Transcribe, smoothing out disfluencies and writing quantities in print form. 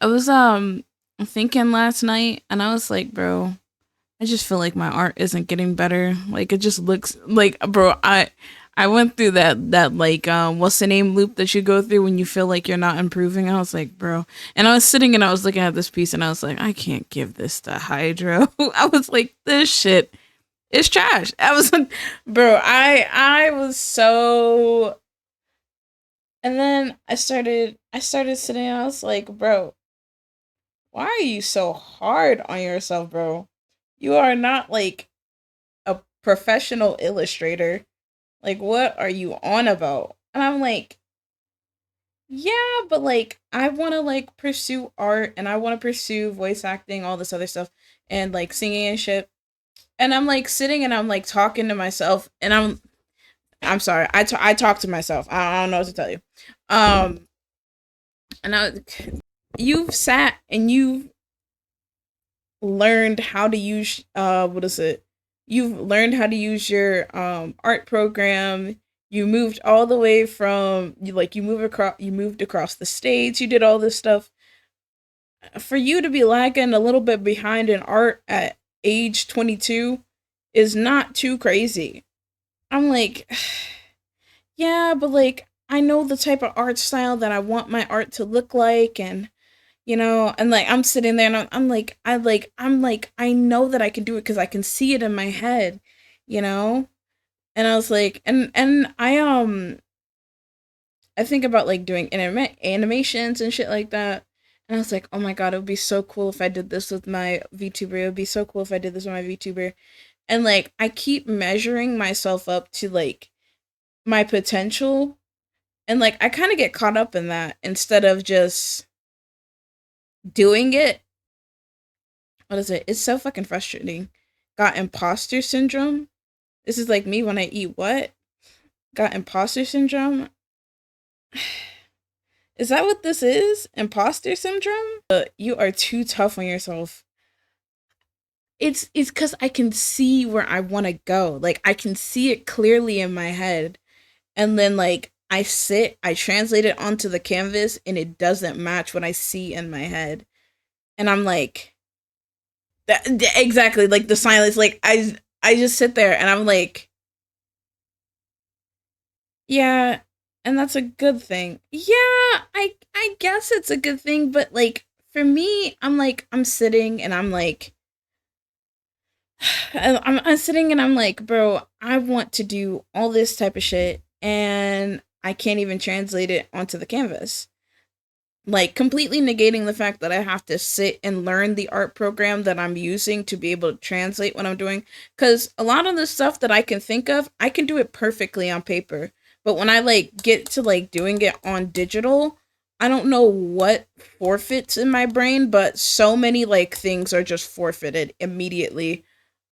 I was thinking last night, and I was like, bro, I just feel like my art isn't getting better. Like it just looks like, bro, I went through that like what's the name loop that you go through when you feel like you're not improving. I was like, bro, and I was sitting and I was looking at this piece and I was like, I can't give this to Hydro. I was like, this shit is trash. I was like, bro, I was so. And then I started sitting and I was like, bro, why are you so hard on yourself, bro? You are not like a professional illustrator. Like, what are you on about? And I'm like, yeah, but like, I want to like pursue art and I want to pursue voice acting, all this other stuff, and like singing and shit. And I'm like sitting and I'm like talking to myself, and I'm sorry, I talk to myself. I don't know what to tell you. Um, and you've sat and you've learned how to use what is it? You've learned how to use your art program. You moved all the way from you moved across the states. You did all this stuff. For you to be lagging a little bit behind in art at age 22 is not too crazy. I'm like, yeah, but like I know the type of art style that I want my art to look like, and and like I'm sitting there and I'm like I know that I can do it because I can see it in my head, you know. And I was like, and I think about like doing animations and shit like that. And I was like, oh my god, it would be so cool if I did this with my VTuber. It would be so cool if I did this with my VTuber. And like I keep measuring myself up to like my potential, and like I kind of get caught up in that instead of just doing it. What is it? It's so fucking frustrating. Got imposter syndrome. This is like me when I eat what? Got imposter syndrome. Is that what this is? Imposter syndrome? You are too tough on yourself. It's because I can see where I want to go. Like I can see it clearly in my head, and then like I translate it onto the canvas, and it doesn't match what I see in my head, and I'm like, exactly like the silence. Like I just sit there and I'm like, yeah, and that's a good thing. Yeah, I guess it's a good thing, but like for me, I'm sitting and I'm like I'm sitting and I'm like, bro, I want to do all this type of shit and I can't even translate it onto the canvas. Like completely negating the fact that I have to sit and learn the art program that I'm using to be able to translate what I'm doing. Because a lot of the stuff that I can think of, I can do it perfectly on paper. But when I like get to like doing it on digital, I don't know what forfeits in my brain, but so many like things are just forfeited immediately.